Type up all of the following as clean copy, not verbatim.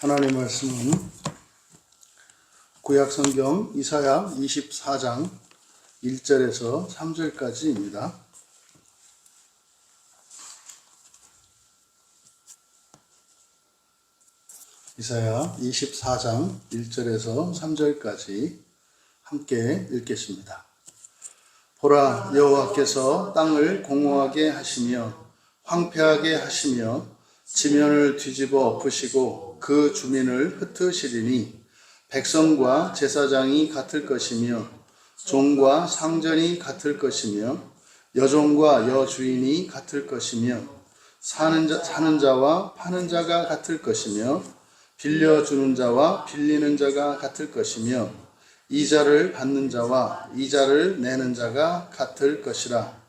하나님의 말씀은 구약성경 이사야 24장 1절에서 3절까지입니다. 이사야 24장 1절에서 3절까지 함께 읽겠습니다. 보라, 여호와께서 땅을 공허하게 하시며 황폐하게 하시며 지면을 뒤집어 엎으시고 그 주민을 흩으시리니 백성과 제사장이 같을 것이며 종과 상전이 같을 것이며 여종과 여주인이 같을 것이며 사는 자와 파는 자가 같을 것이며 빌려주는 자와 빌리는 자가 같을 것이며 이자를 받는 자와 이자를 내는 자가 같을 것이라.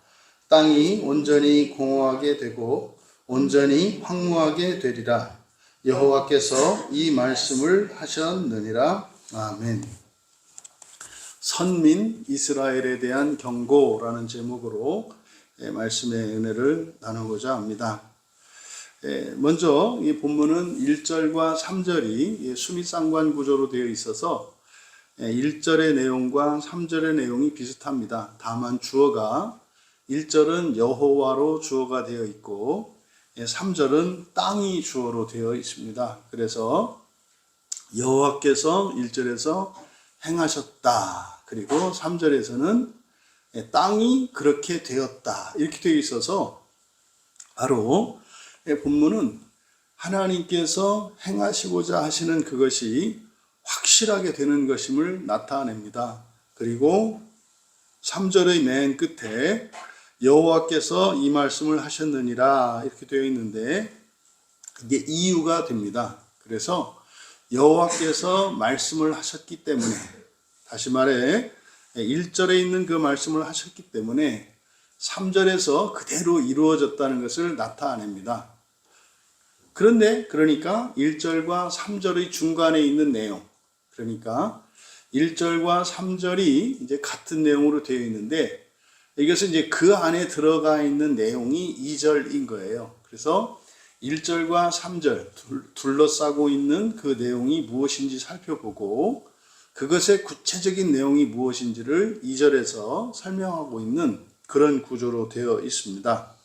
땅이 온전히 공허하게 되고 온전히 황무하게 되리라. 여호와께서 이 말씀을 하셨느니라. 아멘. 선민 이스라엘에 대한 경고라는 제목으로 말씀의 은혜를 나누고자 합니다. 먼저 이 본문은 1절과 3절이 수미상관 구조로 되어 있어서 1절의 내용과 3절의 내용이 비슷합니다. 다만 주어가 1절은 여호와로 주어가 되어 있고 3절은 땅이 주어로 되어 있습니다. 그래서 여호와께서 1절에서 행하셨다. 그리고 3절에서는 땅이 그렇게 되었다. 이렇게 되어 있어서 바로 본문은 하나님께서 행하시고자 하시는 그것이 확실하게 되는 것임을 나타냅니다. 그리고 3절의 맨 끝에 여호와께서 이 말씀을 하셨느니라 이렇게 되어 있는데 이게 이유가 됩니다. 그래서 여호와께서 말씀을 하셨기 때문에, 다시 말해 1절에 있는 그 말씀을 하셨기 때문에 3절에서 그대로 이루어졌다는 것을 나타냅니다. 그러니까 1절과 3절의 중간에 있는 내용, 그러니까 1절과 3절이 이제 같은 내용으로 되어 있는데 이것은 이제 그 안에 들어가 있는 내용이 2절인 거예요. 그래서 1절과 3절 둘러싸고 있는 그 내용이 무엇인지 살펴보고 그것의 구체적인 내용이 무엇인지를 2절에서 설명하고 있는 그런 구조로 되어 있습니다.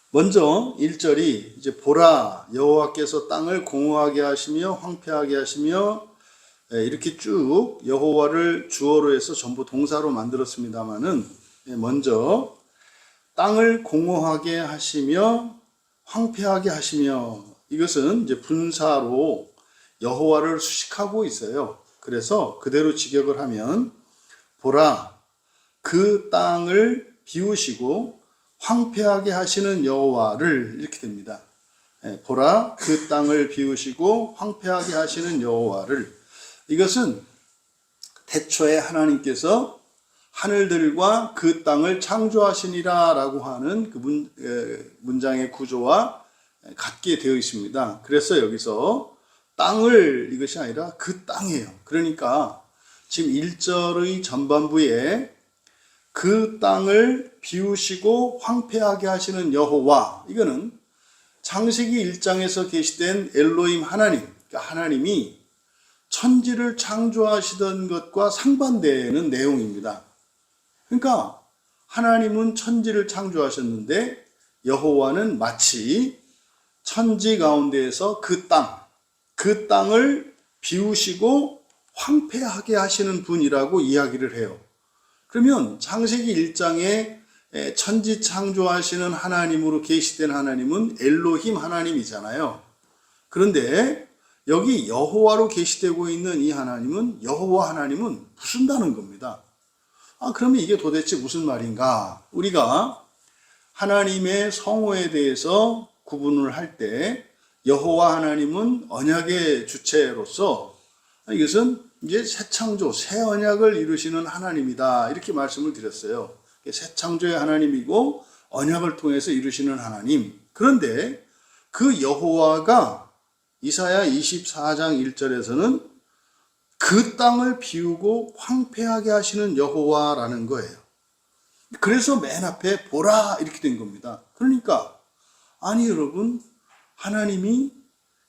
먼저 1절이 이제 보라, 여호와께서 땅을 공허하게 하시며 황폐하게 하시며 이렇게 쭉 여호와를 주어로 해서 전부 동사로 만들었습니다만은 먼저 땅을 공허하게 하시며 황폐하게 하시며 이것은 이제 분사로 여호와를 수식하고 있어요. 그래서 그대로 직역을 하면 보라, 그 땅을 비우시고 황폐하게 하시는 여호와를 이렇게 됩니다. 보라, 그 땅을 비우시고 황폐하게 하시는 여호와를. 이것은 태초에 하나님께서 하늘들과 그 땅을 창조하시니라 라고 하는 그 문장의 구조와 같게 되어 있습니다. 그래서 여기서 땅을, 이것이 아니라 그 땅이에요. 그러니까 지금 1절의 전반부에 그 땅을 비우시고 황폐하게 하시는 여호와, 이거는 창세기 1장에서 계시된 엘로힘 하나님, 그러니까 하나님이 천지를 창조하시던 것과 상반되는 내용입니다. 그러니까 하나님은 천지를 창조하셨는데 여호와는 마치 천지 가운데에서 그 땅을 비우시고 황폐하게 하시는 분이라고 이야기를 해요. 그러면 창세기 1장에 천지 창조하시는 하나님으로 계시된 하나님은 엘로힘 하나님이잖아요. 그런데 여기 여호와로 계시되고 있는 이 하나님은, 여호와 하나님은 부순다는 겁니다. 그러면 이게 도대체 무슨 말인가? 우리가 하나님의 성호에 대해서 구분을 할 때 여호와 하나님은 언약의 주체로서 이것은 이제 새 창조, 새 언약을 이루시는 하나님이다 이렇게 말씀을 드렸어요. 새 창조의 하나님이고 언약을 통해서 이루시는 하나님. 그런데 그 여호와가 이사야 24장 1절에서는 그 땅을 비우고 황폐하게 하시는 여호와라는 거예요. 그래서 맨 앞에 보라 이렇게 된 겁니다. 그러니까 아니 여러분, 하나님이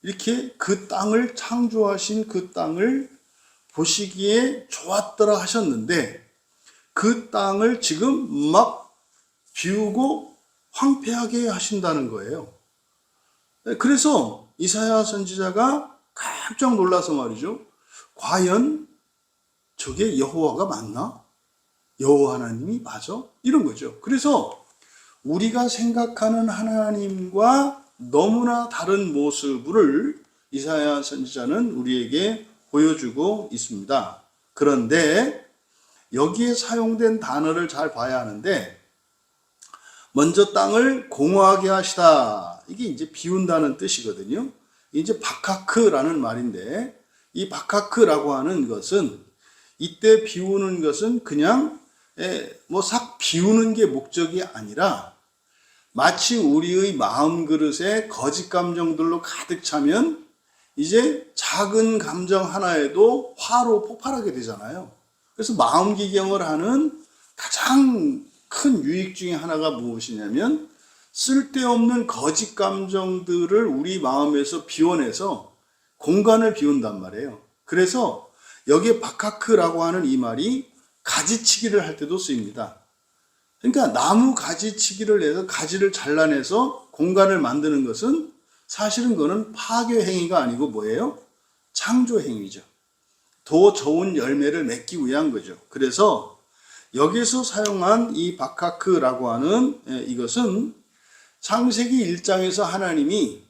이렇게 그 땅을 창조하신 그 땅을 보시기에 좋았더라 하셨는데 그 땅을 지금 막 비우고 황폐하게 하신다는 거예요. 그래서 이사야 선지자가 깜짝 놀라서 말이죠. 과연 저게 여호와가 맞나? 여호와 하나님이 맞아? 이런 거죠. 그래서 우리가 생각하는 하나님과 너무나 다른 모습을 이사야 선지자는 우리에게 보여주고 있습니다. 그런데 여기에 사용된 단어를 잘 봐야 하는데 먼저 땅을 공허하게 하시다. 이게 이제 비운다는 뜻이거든요. 이제 바카크라는 말인데 이 바카크라고 하는 것은 이때 비우는 것은 그냥 뭐 싹 비우는 게 목적이 아니라 마치 우리의 마음 그릇에 거짓 감정들로 가득 차면 이제 작은 감정 하나에도 화로 폭발하게 되잖아요. 그래서 마음 기경을 하는 가장 큰 유익 중에 하나가 무엇이냐면 쓸데없는 거짓 감정들을 우리 마음에서 비워내서 공간을 비운단 말이에요. 그래서 여기에 바카크라고 하는 이 말이 가지치기를 할 때도 쓰입니다. 그러니까 나무 가지치기를 해서 가지를 잘라내서 공간을 만드는 것은 사실은 그거는 파괴 행위가 아니고 뭐예요? 창조 행위죠. 더 좋은 열매를 맺기 위한 거죠. 그래서 여기서 사용한 이 바카크라고 하는 이것은 창세기 1장에서 하나님이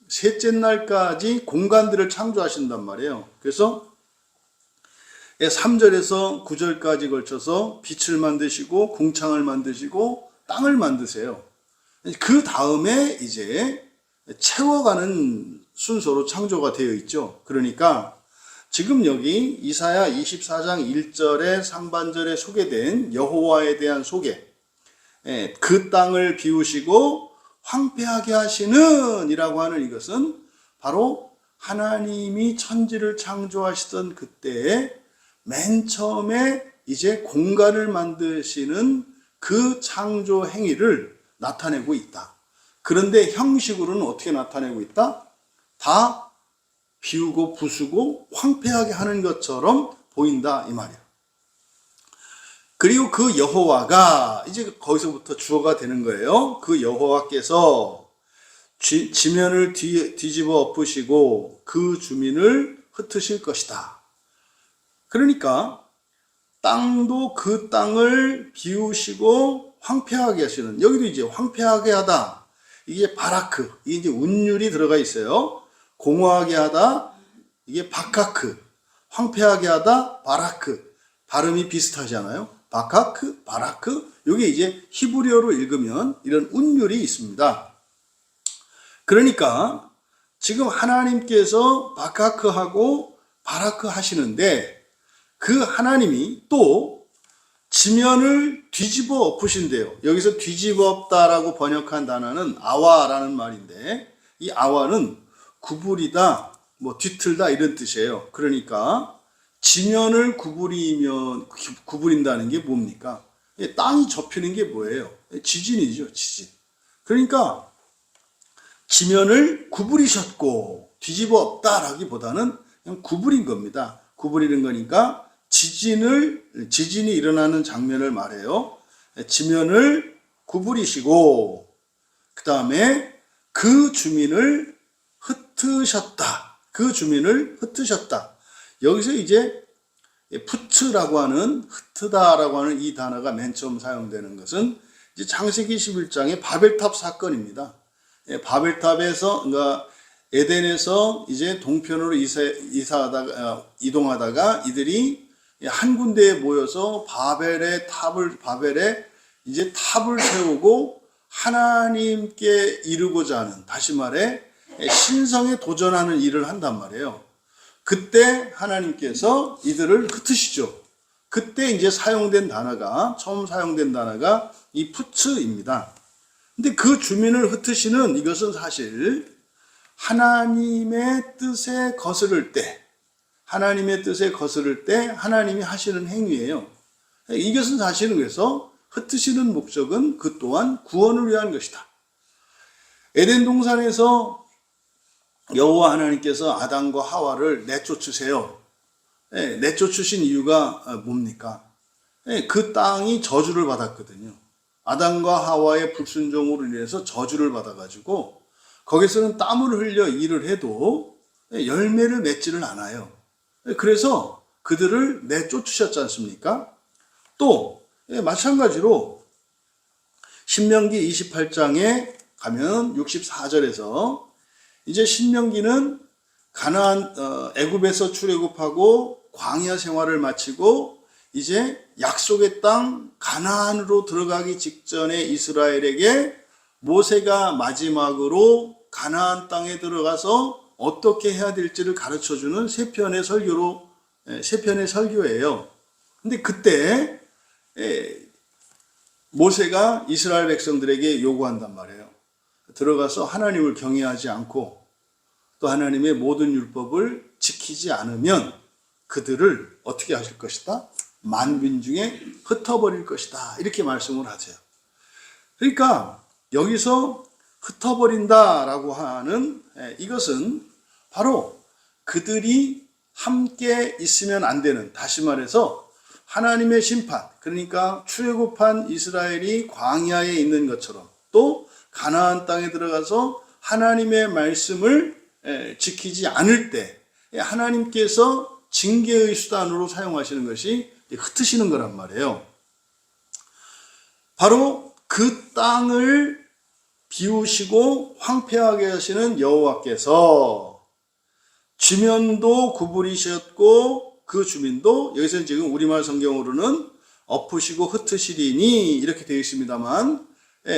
셋째 날까지 공간들을 창조하신단 말이에요. 그래서 3절에서 9절까지 걸쳐서 빛을 만드시고 궁창을 만드시고 땅을 만드세요. 그 다음에 이제 채워가는 순서로 창조가 되어 있죠. 그러니까 지금 여기 이사야 24장 1절의 상반절에 소개된 여호와에 대한 소개, 그 땅을 비우시고 황폐하게 하시는 이라고 하는 이것은 바로 하나님이 천지를 창조하시던 그때에 맨 처음에 이제 공간을 만드시는 그 창조 행위를 나타내고 있다. 그런데 형식으로는 어떻게 나타내고 있다? 다 비우고 부수고 황폐하게 하는 것처럼 보인다 이 말이에요. 그리고 그 여호와가 이제 거기서부터 주어가 되는 거예요. 그 여호와께서 지면을 뒤집어 엎으시고 그 주민을 흩으실 것이다. 그러니까 땅도 그 땅을 비우시고 황폐하게 하시는, 여기도 이제 황폐하게 하다, 이게 바라크, 이게 이제 운율이 들어가 있어요. 공허하게 하다, 이게 바카크, 황폐하게 하다, 바라크. 발음이 비슷하잖아요. 바카크, 바라크. 이게 이제 히브리어로 읽으면 이런 운율이 있습니다. 그러니까 지금 하나님께서 바카크하고 바라크 하시는데 그 하나님이 또 지면을 뒤집어 엎으신대요. 여기서 뒤집어 엎다라고 번역한 단어는 아와라는 말인데 이 아와는 구부리다, 뭐 뒤틀다 이런 뜻이에요. 그러니까 지면을 구부린다는 게 뭡니까? 땅이 접히는 게 뭐예요? 지진이죠, 지진. 그러니까 지면을 구부리셨고 뒤집어 엎다라기보다는 그냥 구부린 겁니다. 구부리는 거니까 지진이 일어나는 장면을 말해요. 지면을 구부리시고 그 다음에 그 주민을 흩으셨다. 그 주민을 흩으셨다. 여기서 이제 푸츠라고 하는 흩으다라고 하는 이 단어가 맨 처음 사용되는 것은 이제 창세기 11장의 바벨탑 사건입니다. 바벨탑에서 그러니까 에덴에서 이제 동편으로 이동하다가 이들이 한 군데에 모여서 바벨에 이제 탑을 세우고 하나님께 이루고자 하는, 다시 말해 신성에 도전하는 일을 한단 말이에요. 그때 하나님께서 이들을 흩으시죠. 그때 이제 처음 사용된 단어가 이 푸츠입니다. 근데 그 주민을 흩으시는 이것은 사실 하나님의 뜻에 거스를 때 하나님이 하시는 행위예요. 이것은 사실은 그래서 흩으시는 목적은 그 또한 구원을 위한 것이다. 에덴 동산에서 여호와 하나님께서 아담과 하와를 내쫓으세요. 내쫓으신 이유가 뭡니까? 그 땅이 저주를 받았거든요. 아담과 하와의 불순종으로 인해서 저주를 받아가지고 거기서는 땀을 흘려 일을 해도 열매를 맺지를 않아요. 그래서 그들을 내쫓으셨지 않습니까? 또 마찬가지로 신명기 28장에 가면 64절에서 이제 신명기는 가나안 애굽에서 출애굽하고 광야 생활을 마치고 이제 약속의 땅 가나안으로 들어가기 직전에 이스라엘에게 모세가 마지막으로 가나안 땅에 들어가서 어떻게 해야 될지를 가르쳐주는 세 편의 설교예요. 근데 그때 모세가 이스라엘 백성들에게 요구한단 말이에요. 들어가서 하나님을 경외하지 않고 또 하나님의 모든 율법을 지키지 않으면 그들을 어떻게 하실 것이다? 만민 중에 흩어버릴 것이다. 이렇게 말씀을 하세요. 그러니까 여기서 흩어버린다라고 하는 이것은 바로 그들이 함께 있으면 안 되는, 다시 말해서 하나님의 심판, 그러니까 출애굽한 이스라엘이 광야에 있는 것처럼 또 가나안 땅에 들어가서 하나님의 말씀을 지키지 않을 때 하나님께서 징계의 수단으로 사용하시는 것이 흩으시는 거란 말이에요. 바로 그 땅을 비우시고 황폐하게 하시는 여호와께서 지면도 구부리셨고 그 주민도, 여기서 지금 우리말 성경으로는 엎으시고 흩으시리니 이렇게 되어 있습니다만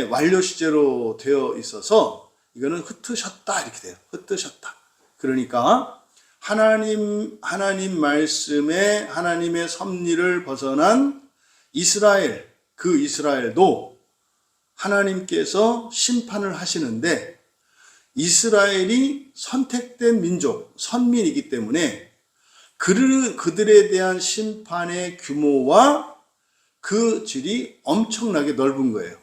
완료 시제로 되어 있어서 이거는 흩으셨다 이렇게 돼요. 흩으셨다. 그러니까 하나님 말씀에 하나님의 섭리를 벗어난 이스라엘, 그 이스라엘도 하나님께서 심판을 하시는데 이스라엘이 선택된 민족, 선민이기 때문에 그들에 대한 심판의 규모와 그 질이 엄청나게 넓은 거예요.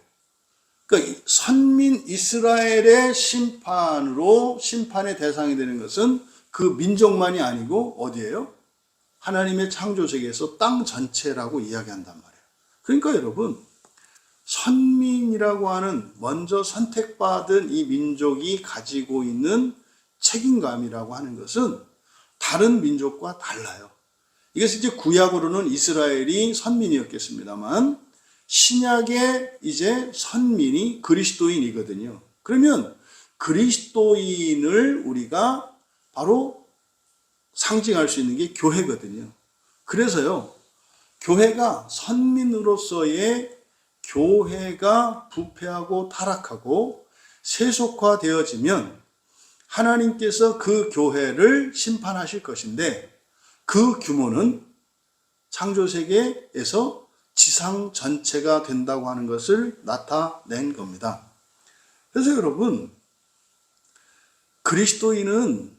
그러니까 선민 이스라엘의 심판의 대상이 되는 것은 그 민족만이 아니고 어디예요? 하나님의 창조 세계에서 땅 전체라고 이야기한단 말이에요. 그러니까 여러분, 선민이라고 하는 먼저 선택받은 이 민족이 가지고 있는 책임감이라고 하는 것은 다른 민족과 달라요. 이것은 이제 구약으로는 이스라엘이 선민이었겠습니다만 신약의 이제 선민이 그리스도인이거든요. 그러면 그리스도인을 우리가 바로 상징할 수 있는 게 교회거든요. 그래서요, 교회가 선민으로서의 교회가 부패하고 타락하고 세속화되어지면 하나님께서 그 교회를 심판하실 것인데 그 규모는 창조세계에서 지상 전체가 된다고 하는 것을 나타낸 겁니다. 그래서 여러분, 그리스도인은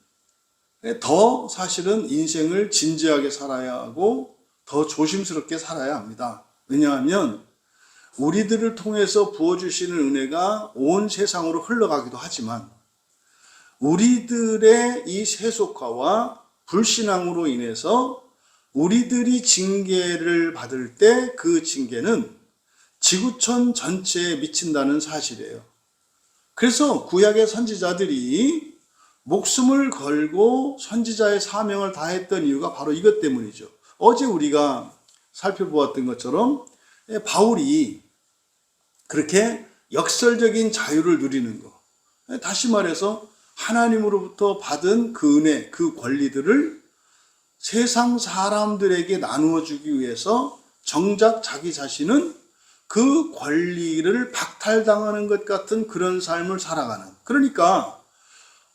더 사실은 인생을 진지하게 살아야 하고 더 조심스럽게 살아야 합니다. 왜냐하면 우리들을 통해서 부어주시는 은혜가 온 세상으로 흘러가기도 하지만 우리들의 이 세속화와 불신앙으로 인해서 우리들이 징계를 받을 때 그 징계는 지구촌 전체에 미친다는 사실이에요. 그래서 구약의 선지자들이 목숨을 걸고 선지자의 사명을 다했던 이유가 바로 이것 때문이죠. 어제 우리가 살펴보았던 것처럼 바울이 그렇게 역설적인 자유를 누리는 것, 다시 말해서 하나님으로부터 받은 그 은혜, 그 권리들을 세상 사람들에게 나누어 주기 위해서 정작 자기 자신은 그 권리를 박탈당하는 것 같은 그런 삶을 살아가는, 그러니까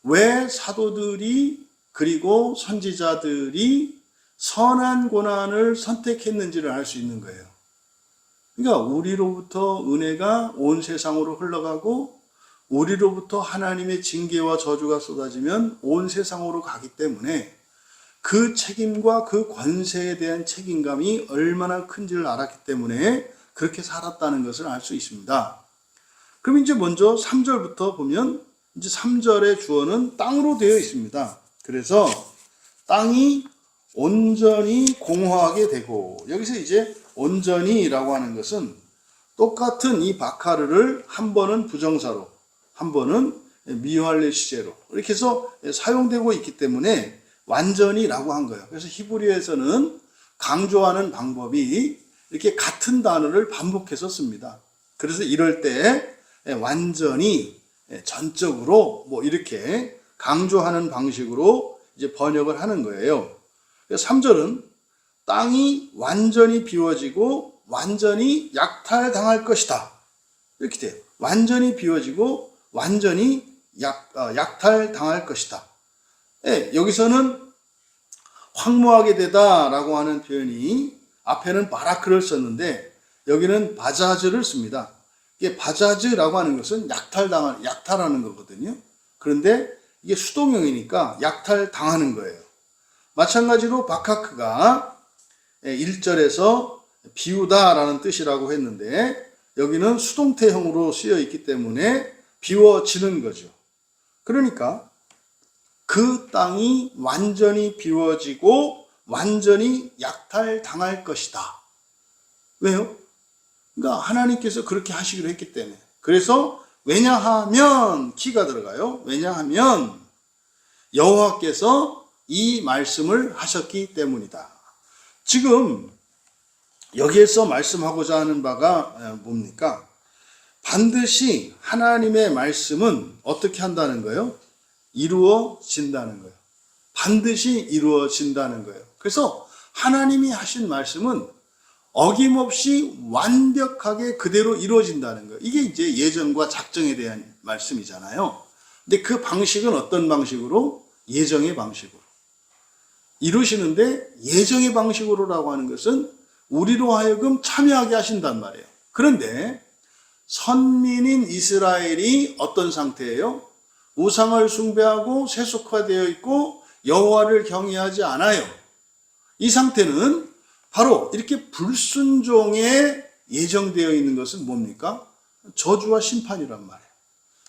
왜 사도들이 그리고 선지자들이 선한 고난을 선택했는지를 알 수 있는 거예요. 그러니까 우리로부터 은혜가 온 세상으로 흘러가고 우리로부터 하나님의 징계와 저주가 쏟아지면 온 세상으로 가기 때문에 그 책임과 그 권세에 대한 책임감이 얼마나 큰지를 알았기 때문에 그렇게 살았다는 것을 알 수 있습니다. 그럼 이제 먼저 3절부터 보면 이제 3절의 주어는 땅으로 되어 있습니다. 그래서 땅이 온전히 공허하게 되고, 여기서 이제 온전히라고 하는 것은 똑같은 이 바카르를 한 번은 부정사로, 한 번은 미활례 시제로 이렇게 해서 사용되고 있기 때문에 완전히라고 한 거예요. 그래서 히브리어에서는 강조하는 방법이 이렇게 같은 단어를 반복해서 씁니다. 그래서 이럴 때 완전히 전적으로 뭐 이렇게 강조하는 방식으로 이제 번역을 하는 거예요. 3절은 땅이 완전히 비워지고 완전히 약탈당할 것이다. 이렇게 돼요. 완전히 비워지고 완전히 약탈당할 것이다. 여기서는 황무하게 되다라고 하는 표현이 앞에는 바라크를 썼는데 여기는 바자즈를 씁니다. 이게 바자즈라고 하는 것은 약탈하는 거거든요. 그런데 이게 수동형이니까 약탈당하는 거예요. 마찬가지로 바카크가 1절에서 비우다라는 뜻이라고 했는데 여기는 수동태형으로 쓰여 있기 때문에 비워지는 거죠. 그러니까 그 땅이 완전히 비워지고 완전히 약탈당할 것이다. 왜요? 그러니까 하나님께서 그렇게 하시기로 했기 때문에. 그래서 왜냐하면 키가 들어가요. 왜냐하면 여호와께서 이 말씀을 하셨기 때문이다. 지금 여기에서 말씀하고자 하는 바가 뭡니까? 반드시 하나님의 말씀은 어떻게 한다는 거예요? 이루어진다는 거예요. 반드시 이루어진다는 거예요. 그래서 하나님이 하신 말씀은 어김없이 완벽하게 그대로 이루어진다는 거예요. 이게 이제 예정과 작정에 대한 말씀이잖아요. 근데 그 방식은 어떤 방식으로? 예정의 방식으로. 이루시는데 예정의 방식으로라고 하는 것은 우리로 하여금 참여하게 하신단 말이에요. 그런데 선민인 이스라엘이 어떤 상태예요? 우상을 숭배하고 세속화되어 있고 여호와를 경외하지 않아요. 이 상태는 바로 이렇게 불순종에 예정되어 있는 것은 뭡니까? 저주와 심판이란 말이에요.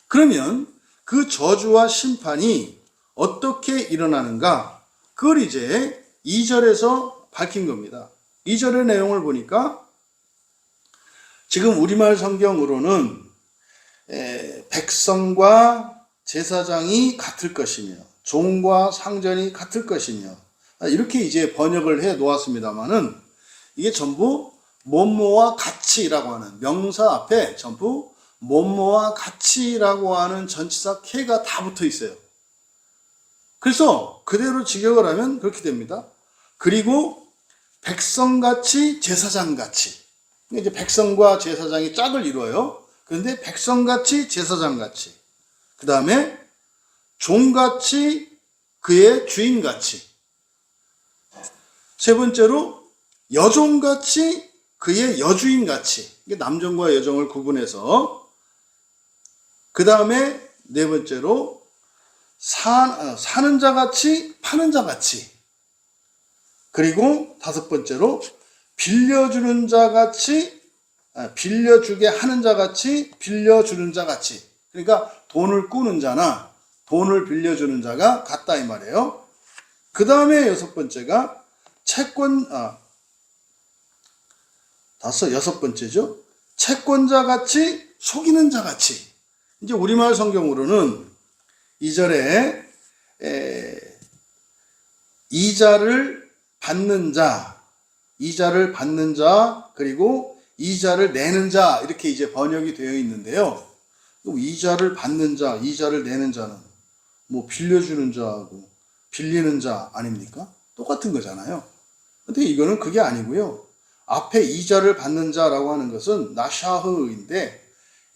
그러면 그 저주와 심판이 어떻게 일어나는가? 그걸 이제 2절에서 밝힌 겁니다. 2절의 내용을 보니까 지금 우리말 성경으로는 백성과 제사장이 같을 것이며 종과 상전이 같을 것이며 이렇게 이제 번역을 해 놓았습니다만은 이게 전부 뭐뭐와 같이라고 하는 명사 앞에 전부 뭐뭐와 같이라고 하는 전치사 K가 다 붙어 있어요. 그래서 그대로 직역을 하면 그렇게 됩니다. 그리고 백성같이 제사장같이, 이제 백성과 제사장이 짝을 이루어요. 그런데 백성같이 제사장같이, 그 다음에 종같이 그의 주인같이, 세 번째로 여종같이 그의 여주인같이, 이게 남종과 여종을 구분해서, 그 다음에 네 번째로 사는 자같이 파는 자같이, 그리고 다섯 번째로 빌려주는 자같이, 빌려주게 하는 자같이, 빌려주는 자같이. 그러니까 돈을 꾸는 자나 돈을 빌려주는 자가 같다 이 말이에요. 그 다음에 여섯 번째가 여섯 번째죠. 채권자같이 속이는 자같이. 이제 우리말 성경으로는 2절에 이자를 받는 자, 그리고 이자를 내는 자, 이렇게 이제 번역이 되어 있는데요. 이자를 받는 자, 이자를 내는 자는 뭐 빌려주는 자하고 빌리는 자 아닙니까? 똑같은 거잖아요. 근데 이거는 그게 아니고요. 앞에 이자를 받는 자라고 하는 것은 나샤흐인데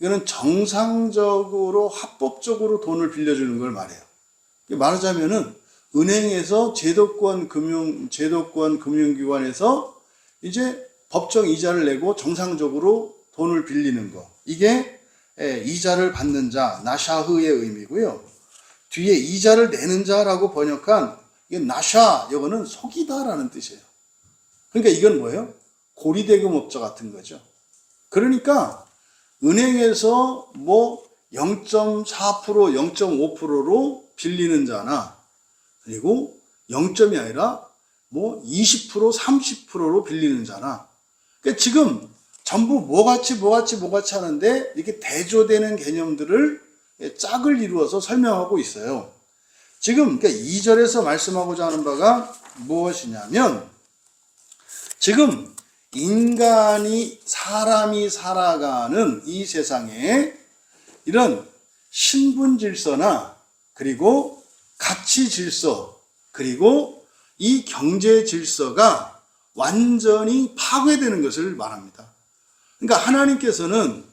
이거는 정상적으로 합법적으로 돈을 빌려주는 걸 말해요. 말하자면은 은행에서 제도권 금융기관에서 이제 법정 이자를 내고 정상적으로 돈을 빌리는 거. 이게 이자를 받는 자, 나샤흐의 의미고요. 뒤에 이자를 내는 자라고 번역한 이게 나샤, 이거는 속이다라는 뜻이에요. 그러니까 이건 뭐예요? 고리대금업자 같은 거죠. 그러니까 은행에서 뭐 0.4%, 0.5%로 빌리는 자나, 그리고 0점이 아니라 뭐 20%, 30%로 빌리는 자나. 그러니까 지금 전부 뭐같이 하는데 이렇게 대조되는 개념들을 짝을 이루어서 설명하고 있어요. 지금 그러니까 2절에서 말씀하고자 하는 바가 무엇이냐면, 지금 사람이 살아가는 이 세상에 이런 신분 질서나, 그리고 가치 질서, 그리고 이 경제 질서가 완전히 파괴되는 것을 말합니다. 그러니까 하나님께서는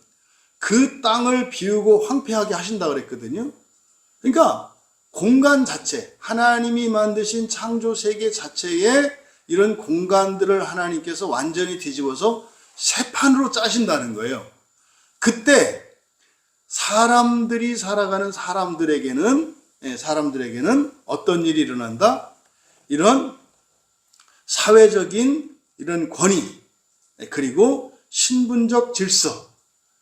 그 땅을 비우고 황폐하게 하신다 그랬거든요. 그러니까 공간 자체, 하나님이 만드신 창조 세계 자체에 이런 공간들을 하나님께서 완전히 뒤집어서 새 판으로 짜신다는 거예요. 그때 사람들이 살아가는 사람들에게는 어떤 일이 일어난다? 이런 사회적인 이런 권위, 그리고 신분적 질서,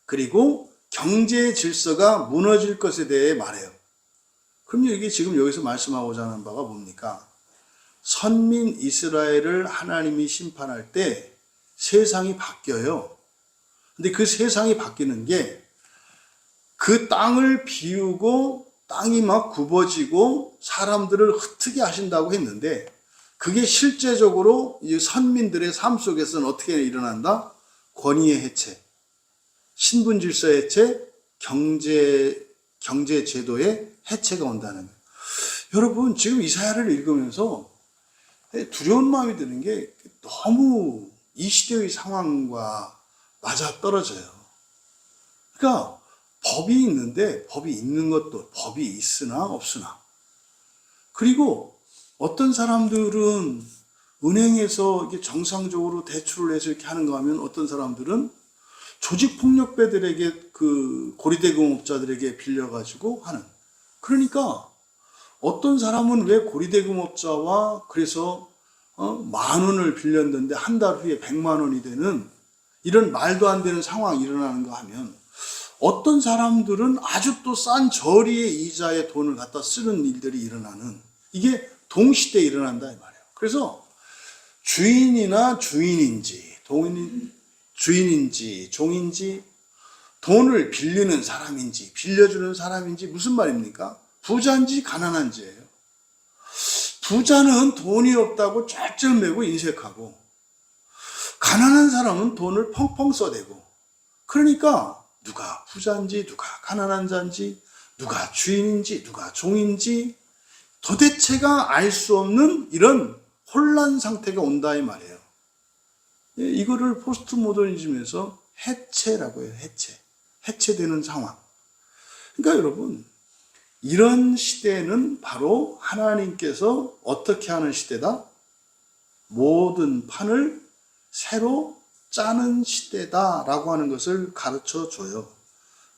그리고 경제 질서가 무너질 것에 대해 말해요. 그럼 이게 지금 여기서 말씀하고자 하는 바가 뭡니까? 선민 이스라엘을 하나님이 심판할 때 세상이 바뀌어요. 근데 그 세상이 바뀌는 게 그 땅을 비우고 땅이 막 굽어지고 사람들을 흩트게 하신다고 했는데, 그게 실제적으로 이 선민들의 삶 속에서는 어떻게 일어난다? 권위의 해체, 신분 질서의 해체, 경제 제도의 해체가 온다는 거예요. 여러분, 지금 이사야를 읽으면서 두려운 마음이 드는 게 너무 이 시대의 상황과 맞아 떨어져요. 그러니까 법이 있는데, 법이 있는 것도 법이 있으나 없으나, 그리고 어떤 사람들은 은행에서 이렇게 정상적으로 대출을 해서 이렇게 하는가 하면, 어떤 사람들은 조직폭력배들에게, 그 고리대금업자들에게 빌려가지고 하는. 그러니까 어떤 사람은 왜 고리대금업자와 그래서 10,000원을 빌렸는데 한 달 후에 100만 원이 되는 이런 말도 안 되는 상황이 일어나는가 하면, 어떤 사람들은 아주 또 싼 저리의 이자에 돈을 갖다 쓰는 일들이 일어나는, 이게 동시대에 일어난다 이 말이에요. 그래서 주인이나 주인인지 종인지, 돈을 빌리는 사람인지 빌려주는 사람인지, 무슨 말입니까? 부자인지 가난한지예요. 부자는 돈이 없다고 쩔쩔매고 인색하고, 가난한 사람은 돈을 펑펑 써대고. 그러니까 누가 부자인지 누가 가난한 자인지, 누가 주인인지 누가 종인지 도대체가 알 수 없는 이런 혼란 상태가 온다 이 말이에요. 이거를 포스트 모더니즘에서 해체라고 해요. 해체되는 상황. 그러니까 여러분, 이런 시대는 바로 하나님께서 어떻게 하는 시대다? 모든 판을 새로 짜는 시대다라고 하는 것을 가르쳐 줘요.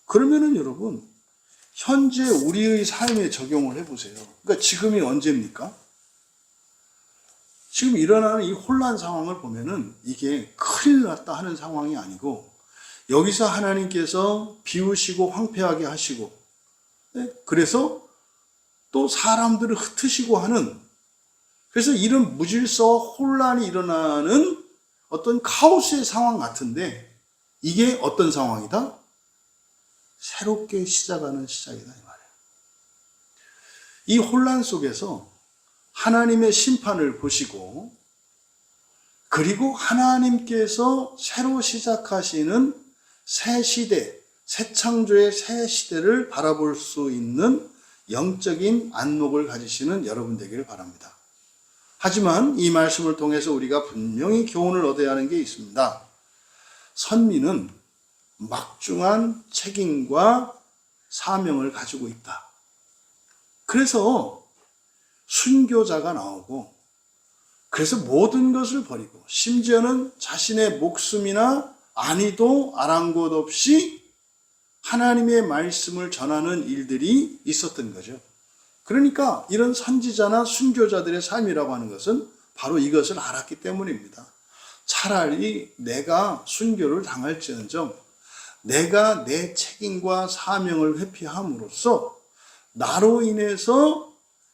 그러면은 여러분, 현재 우리의 삶에 적용을 해보세요. 그러니까 지금이 언제입니까? 지금 일어나는 이 혼란 상황을 보면은 이게 큰일 났다 하는 상황이 아니고, 여기서 하나님께서 비우시고 황폐하게 하시고, 그래서 또 사람들을 흩으시고 하는, 그래서 이런 무질서와 혼란이 일어나는 어떤 카오스의 상황 같은데, 이게 어떤 상황이다? 새롭게 시작하는 시작이다 이 말이에요. 이 혼란 속에서 하나님의 심판을 보시고, 그리고 하나님께서 새로 시작하시는 새 시대, 새 창조의 새 시대를 바라볼 수 있는 영적인 안목을 가지시는 여러분 되기를 바랍니다. 하지만 이 말씀을 통해서 우리가 분명히 교훈을 얻어야 하는 게 있습니다. 선민은 막중한 책임과 사명을 가지고 있다. 그래서 순교자가 나오고, 그래서 모든 것을 버리고, 심지어는 자신의 목숨이나 안위도 아랑곳 없이 하나님의 말씀을 전하는 일들이 있었던 거죠. 그러니까 이런 선지자나 순교자들의 삶이라고 하는 것은 바로 이것을 알았기 때문입니다. 차라리 내가 순교를 당할지언정 내가 내 책임과 사명을 회피함으로써 나로 인해서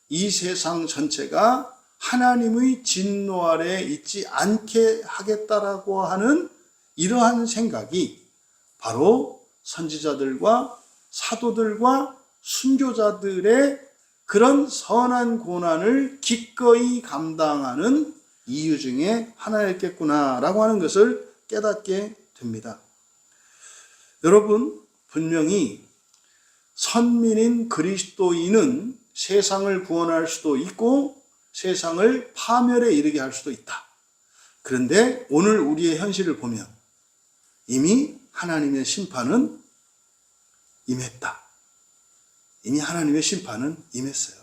이 세상 전체가 하나님의 진노 아래 있지 않게 하겠다라고 하는 이러한 생각이 바로 선지자들과 사도들과 순교자들의 그런 선한 고난을 기꺼이 감당하는 이유 중에 하나였겠구나라고 하는 것을 깨닫게 됩니다. 여러분, 분명히 선민인 그리스도인은 세상을 구원할 수도 있고 세상을 파멸에 이르게 할 수도 있다. 그런데 오늘 우리의 현실을 보면 이미 하나님의 심판은 임했다. 이미 하나님의 심판은 임했어요.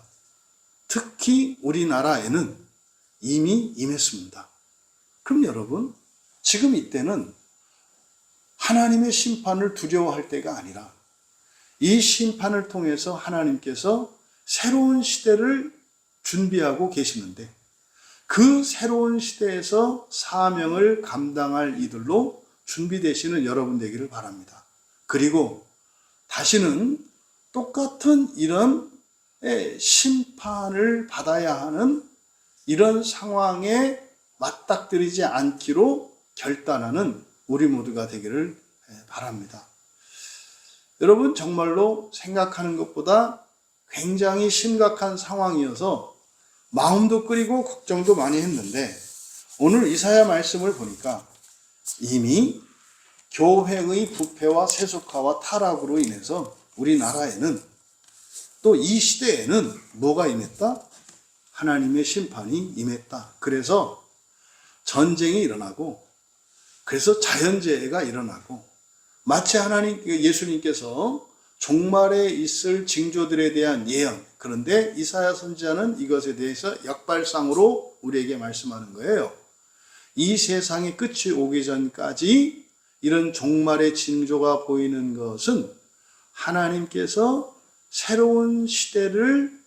특히 우리나라에는 이미 임했습니다. 그럼 여러분, 지금 이때는 하나님의 심판을 두려워할 때가 아니라 이 심판을 통해서 하나님께서 새로운 시대를 준비하고 계시는데 그 새로운 시대에서 사명을 감당할 이들로 준비되시는 여러분 되기를 바랍니다. 그리고 다시는 똑같은 이런 심판을 받아야 하는 이런 상황에 맞닥뜨리지 않기로 결단하는 우리 모두가 되기를 바랍니다. 여러분, 정말로 생각하는 것보다 굉장히 심각한 상황이어서 마음도 끓이고 걱정도 많이 했는데 오늘 이사야 말씀을 보니까 이미 교회의 부패와 세속화와 타락으로 인해서 우리나라에는 또 이 시대에는 뭐가 임했다? 하나님의 심판이 임했다. 그래서 전쟁이 일어나고 그래서 자연재해가 일어나고 마치 예수님께서 종말에 있을 징조들에 대한 예언, 그런데 이사야 선지자는 이것에 대해서 역발상으로 우리에게 말씀하는 거예요. 이 세상의 끝이 오기 전까지 이런 종말의 징조가 보이는 것은 하나님께서 새로운 시대를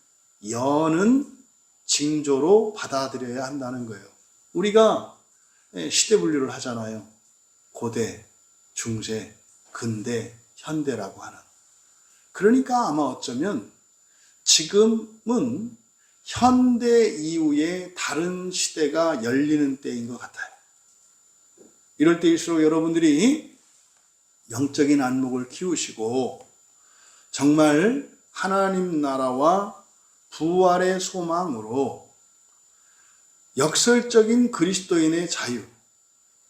여는 징조로 받아들여야 한다는 거예요. 우리가 시대 분류를 하잖아요. 고대, 중세, 근대, 현대라고 하는. 그러니까 아마 어쩌면 지금은 현대 이후에 다른 시대가 열리는 때인 것 같아요. 이럴 때일수록 여러분들이 영적인 안목을 키우시고 정말 하나님 나라와 부활의 소망으로 역설적인 그리스도인의 자유,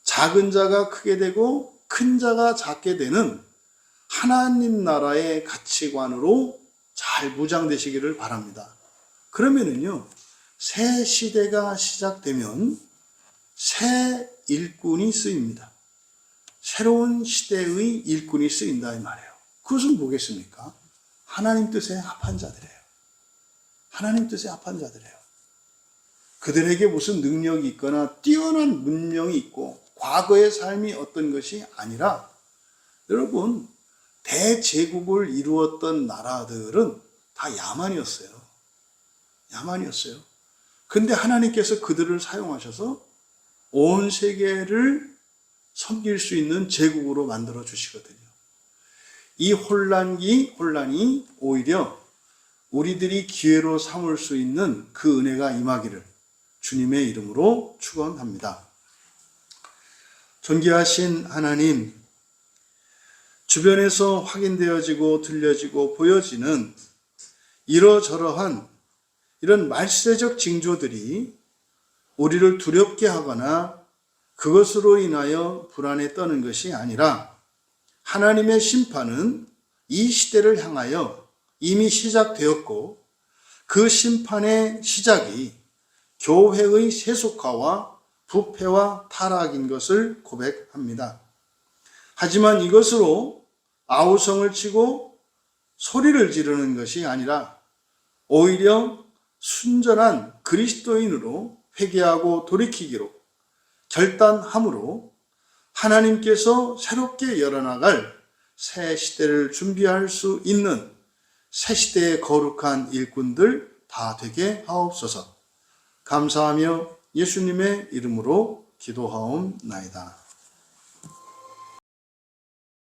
작은 자가 크게 되고 큰 자가 작게 되는 하나님 나라의 가치관으로 잘 무장되시기를 바랍니다. 그러면은요, 새 시대가 시작되면 새 일꾼이 쓰입니다. 새로운 시대의 일꾼이 쓰인다 이 말이에요. 그것은 뭐겠습니까? 하나님 뜻에 합한 자들이에요. 하나님 뜻에 합한 자들이에요. 그들에게 무슨 능력이 있거나 뛰어난 문명이 있고 과거의 삶이 어떤 것이 아니라 여러분, 대제국을 이루었던 나라들은 다 야만이었어요. 야만이었어요. 근데 하나님께서 그들을 사용하셔서 온 세계를 섬길 수 있는 제국으로 만들어 주시거든요. 이 혼란이 오히려 우리들이 기회로 삼을 수 있는 그 은혜가 임하기를 주님의 이름으로 축원합니다. 존귀하신 하나님, 주변에서 확인되어지고 들려지고 보여지는 이러저러한 이런 말세적 징조들이 우리를 두렵게 하거나 그것으로 인하여 불안에 떠는 것이 아니라 하나님의 심판은 이 시대를 향하여 이미 시작되었고 그 심판의 시작이 교회의 세속화와 부패와 타락인 것을 고백합니다. 하지만 이것으로 아우성을 치고 소리를 지르는 것이 아니라 오히려 순전한 그리스도인으로 회개하고 돌이키기로 결단함으로 하나님께서 새롭게 열어나갈 새 시대를 준비할 수 있는 새 시대의 거룩한 일꾼들 다 되게 하옵소서. 감사하며 예수님의 이름으로 기도하옵나이다.